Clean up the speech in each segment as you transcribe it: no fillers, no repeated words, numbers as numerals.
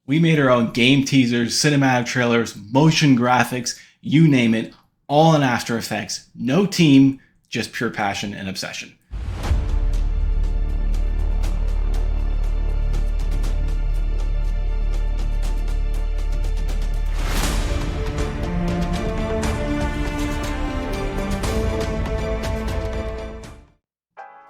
We made our own game teasers, cinematic trailers, motion graphics, you name it, all in After Effects. No team, just pure passion and obsession.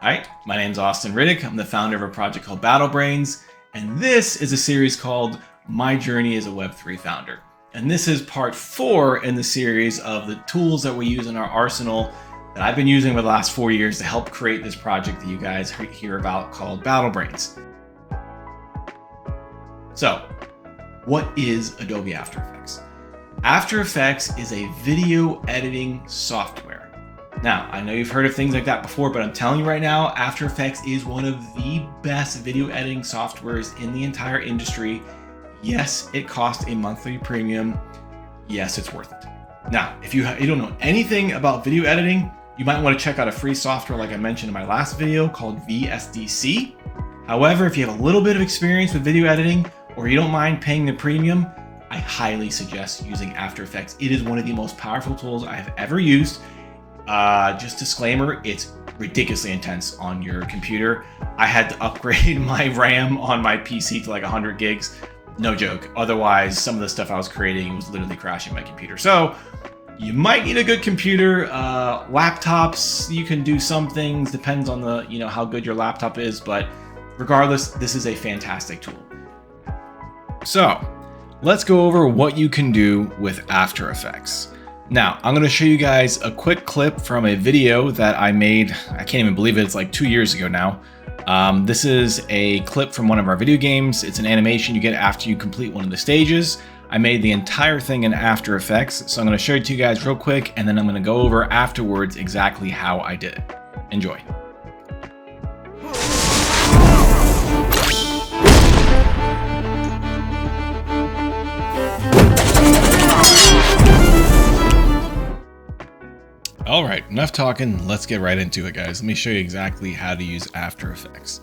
Hi, my name's Austin Riddick. I'm the founder of a project called Battle Brainz, and this is a series called My Journey as a Web3 Founder. And this is part 4 in the series of the tools that we use in our arsenal that I've been using over the last 4 years to help create this project that you guys hear about called Battle Brainz. So, what is Adobe After Effects? After Effects is a video editing software. Now, I know you've heard of things like that before, but I'm telling you right now, After Effects is one of the best video editing softwares in the entire industry. Yes, it costs a monthly premium. Yes, it's worth it. Now, if you don't know anything about video editing, you might want to check out a free software like I mentioned in my last video called VSDC. However, if you have a little bit of experience with video editing or you don't mind paying the premium, I highly suggest using After Effects. It is one of the most powerful tools I have ever used. Just disclaimer, it's ridiculously intense on your computer. I had to upgrade my RAM on my PC to like 100 gigs. No joke. Otherwise, some of the stuff I was creating was literally crashing my computer. So you might need a good computer. Laptops, you can do some things, depends on the, how good your laptop is, but regardless, this is a fantastic tool. So let's go over what you can do with After Effects. Now, I'm going to show you guys a quick clip from a video that I made. I can't even believe it. It's like 2 years ago now. This is a clip from one of our video games. It's an animation you get after you complete one of the stages. I made the entire thing in After Effects. So I'm going to show it to you guys real quick, and then I'm going to go over afterwards exactly how I did it. Enjoy. All right, enough talking. Let's get right into it, guys. Let me show you exactly how to use After Effects.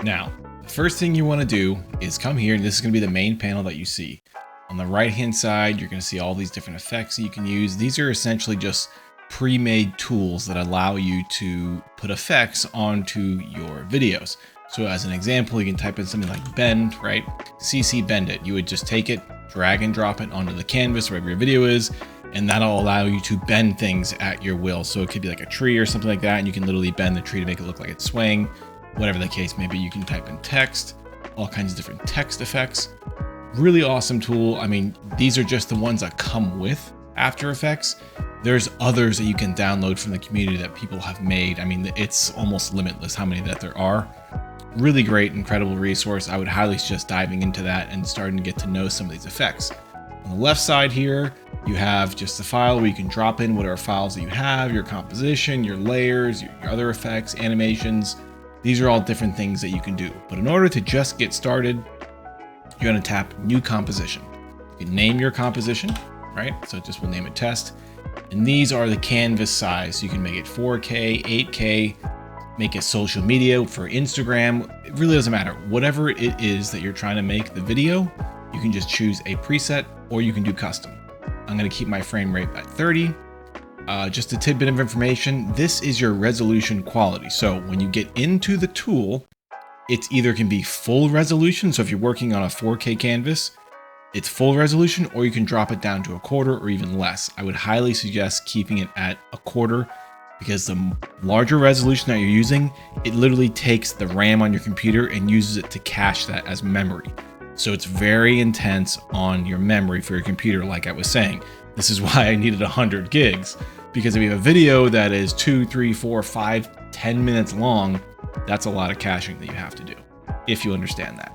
Now, the first thing you want to do is come here, and this is going to be the main panel that you see. On the right-hand side, you're going to see all these different effects that you can use. These are essentially just pre-made tools that allow you to put effects onto your videos. So as an example, you can type in something like bend, right? CC bend it. You would just take it, drag and drop it onto the canvas, wherever your video is, and that'll allow you to bend things at your will. So it could be like a tree or something like that, and you can literally bend the tree to make it look like it's swaying. Whatever the case may be, you can type in text, all kinds of different text effects. Really awesome tool. I mean, these are just the ones that come with After Effects. There's others that you can download from the community that people have made. I mean, it's almost limitless how many that there are. Really great, incredible resource. I would highly suggest diving into that and starting to get to know some of these effects. On the left side here, you have just a file where you can drop in whatever files that you have, your composition, your layers, your other effects, animations. These are all different things that you can do. But in order to just get started, you're going to tap New Composition. You can name your composition, right? So just we'll name it Test. And these are the canvas size. You can make it 4K, 8K, make it social media for Instagram. It really doesn't matter. Whatever it is that you're trying to make the video, you can just choose a preset or you can do custom. I'm going to keep my frame rate at 30. Just a tidbit of information. This is your resolution quality. So when you get into the tool, it's either can be full resolution. So if you're working on a 4K canvas, it's full resolution, or you can drop it down to a quarter or even less. I would highly suggest keeping it at a quarter because the larger resolution that you're using, it literally takes the RAM on your computer and uses it to cache that as memory. So it's very intense on your memory for your computer, like I was saying. This is why I needed 100 gigs, because if you have a video that is 2, 3, 4, 5, 10 minutes long, that's a lot of caching that you have to do, if you understand that.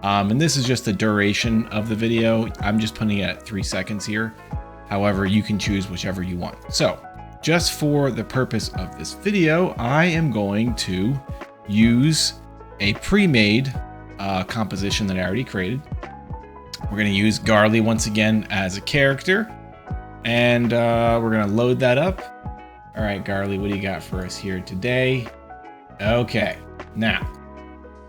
And this is just the duration of the video. I'm just putting it at 3 seconds here. However, you can choose whichever you want. So just for the purpose of this video, I am going to use a pre-made composition that I already created. We're going to use Garly once again as a character, and we're going to load that up. All right, Garly, what do you got for us here today? Okay, now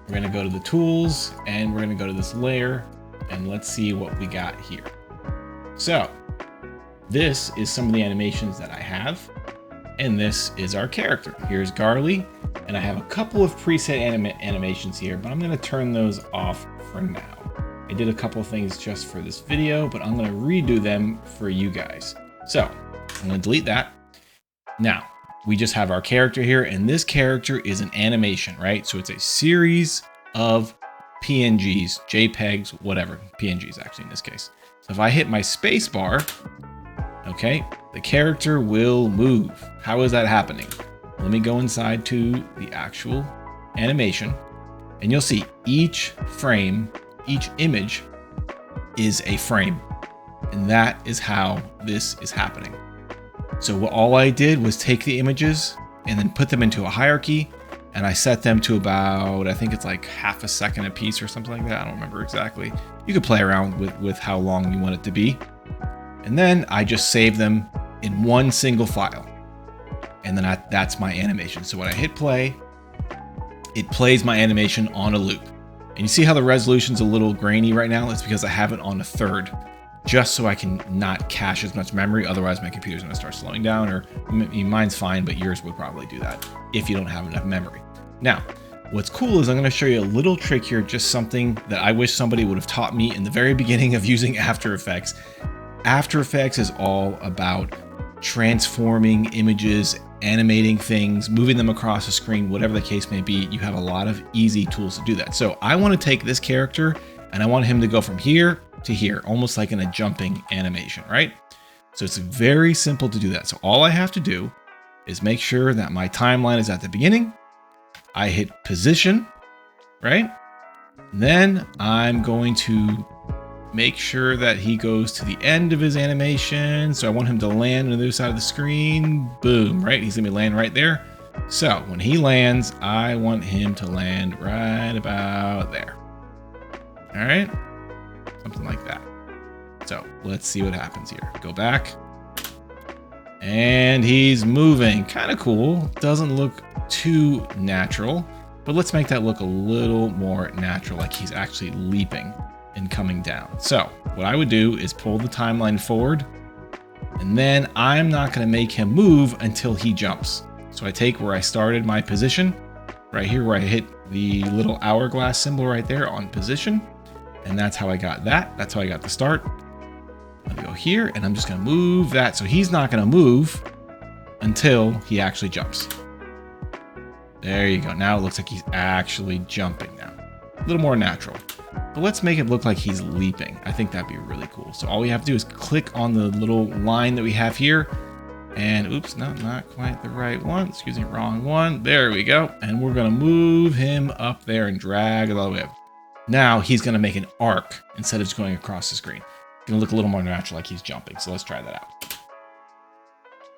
we're going to go to the tools and we're going to go to this layer and let's see what we got here. So this is some of the animations that I have, and this is our character. Here's Garly, and I have a couple of preset animations here, but I'm going to turn those off for now. I did a couple of things just for this video, but I'm going to redo them for you guys. So I'm going to delete that. Now we just have our character here, and this character is an animation, right? So it's a series of PNGs, JPEGs, whatever, PNGs actually in this case. So if I hit my space bar, okay, the character will move. How is that happening? Let me go inside to the actual animation, and you'll see each frame, each image is a frame. And that is how this is happening. So all I did was take the images and then put them into a hierarchy, and I set them to about, I think it's like half a second a piece or something like that. I don't remember exactly. You could play around with how long you want it to be. And then I just save them in one single file. And then that's my animation. So when I hit play, it plays my animation on a loop. And you see how the resolution's a little grainy right now? It's because I have it on a third, just so I can not cache as much memory. Otherwise my computer's gonna start slowing down, or mine's fine, but yours would probably do that if you don't have enough memory. Now, what's cool is I'm gonna show you a little trick here, just something that I wish somebody would have taught me in the very beginning of using After Effects. After Effects is all about transforming images, animating things, moving them across the screen, whatever the case may be. You have a lot of easy tools to do that. So I want to take this character and I want him to go from here to here, almost like in a jumping animation, right? So it's very simple to do that. So all I have to do is make sure that my timeline is at the beginning. I hit position, right? And then I'm going to make sure that he goes to the end of his animation. So I want him to land on the other side of the screen. Boom, right? He's gonna be landing right there. So when he lands, I want him to land right about there. All right, something like that. So let's see what happens here. Go back. And he's moving, kind of cool. Doesn't look too natural, but let's make that look a little more natural, like he's actually leaping and coming down. So what I would do is pull the timeline forward, and then I'm not going to make him move until he jumps. So I take where I started my position, right here where I hit the little hourglass symbol right there on position, and that's how I got that. That's how I got the start. Let me go here, and I'm just going to move that. So he's not going to move until he actually jumps. There you go. Now it looks like he's actually jumping now. A little more natural. But let's make it look like he's leaping. I think that'd be really cool. So all we have to do is click on the little line that we have here. And oops, no, not quite the right one. Excuse me, wrong one. There we go. And we're going to move him up there and drag it all the way up. Now he's going to make an arc instead of just going across the screen. It's going to look a little more natural, like he's jumping. So let's try that out.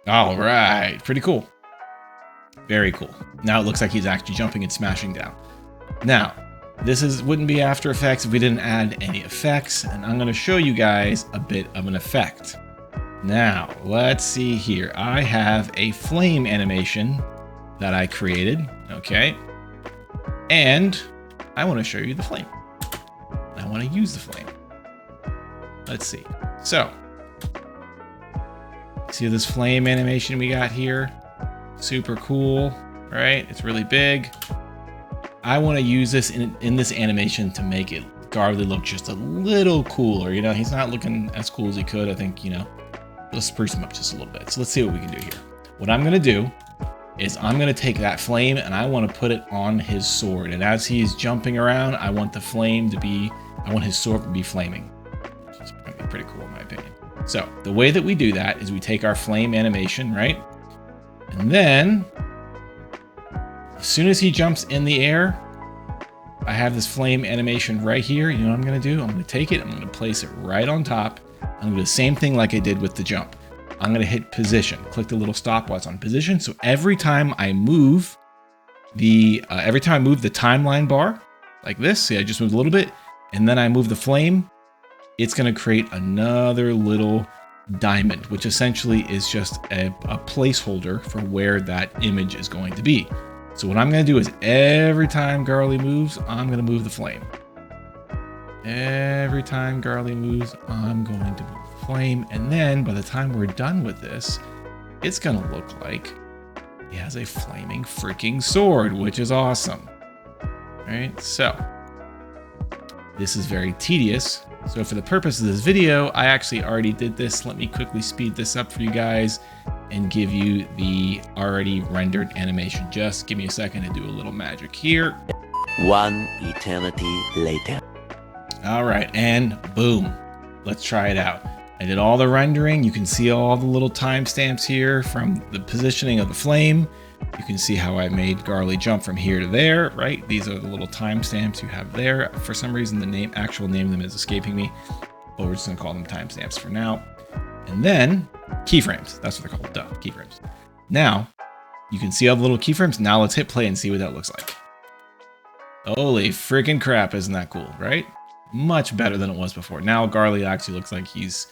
All right, pretty cool. Very cool. Now it looks like he's actually jumping and smashing down. Now, this wouldn't be After Effects if we didn't add any effects, and I'm going to show you guys a bit of an effect. Now, let's see here. I have a flame animation that I created, okay? And I want to show you the flame. I want to use the flame. Let's see. So, see this flame animation we got here? Super cool, right? It's really big. I want to use this in this animation to make it Garly look just a little cooler. You know, he's not looking as cool as he could. I think, you know, let's spruce him up just a little bit. So let's see what we can do here. What I'm going to do is I'm going to take that flame and I want to put it on his sword. And as he's jumping around, I want the flame to be, I want his sword to be flaming. Which is going to be pretty cool in my opinion. So the way that we do that is we take our flame animation, right? And then as soon as he jumps in the air, I have this flame animation right here. You know what I'm going to do? I'm going to take it. I'm going to place it right on top. I'm going to do the same thing like I did with the jump. I'm going to hit position. Click the little stopwatch on position. So every time I move the timeline bar like this, see, I just moved a little bit, and then I move the flame, it's going to create another little diamond, which essentially is just a placeholder for where that image is going to be. So what I'm going to do is every time Garly moves, I'm going to move the flame. Every time Garly moves, I'm going to move flame. And then by the time we're done with this, it's going to look like he has a flaming freaking sword, which is awesome. All right, so this is very tedious. So for the purpose of this video, I actually already did this. Let me quickly speed this up for you guys and give you the already rendered animation. Just give me a second to do a little magic here. One eternity later. All right, and boom. Let's try it out. I did all the rendering. You can see all the little timestamps here from the positioning of the flame. You can see how I made Garly jump from here to there, right? These are the little timestamps you have there. For some reason, the actual name of them is escaping me, but we're just gonna call them timestamps for now. And then keyframes, that's what they're called, duh, keyframes. Now, you can see all the little keyframes. Now let's hit play and see what that looks like. Holy freaking crap, isn't that cool, right? Much better than it was before. Now Garly actually looks like he's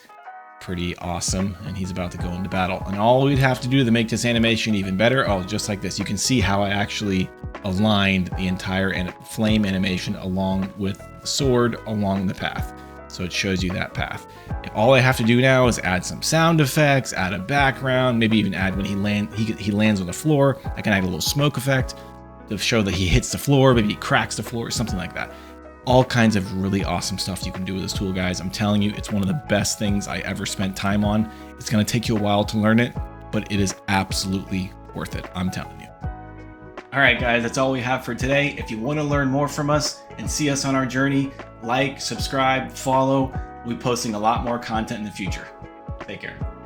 pretty awesome and he's about to go into battle. And all we'd have to do to make this animation even better, oh, just like this. You can see how I actually aligned the entire flame animation along with the sword along the path. So it shows you that path. All I have to do now is add some sound effects, add a background, maybe even add when he lands on the floor. I can add a little smoke effect to show that he hits the floor, maybe he cracks the floor or something like that. All kinds of really awesome stuff you can do with this tool, guys. I'm telling you, it's one of the best things I ever spent time on. It's gonna take you a while to learn it, but it is absolutely worth it, I'm telling you. All right, guys, that's all we have for today. If you wanna learn more from us and see us on our journey, like, subscribe, follow. We'll be posting a lot more content in the future. Take care.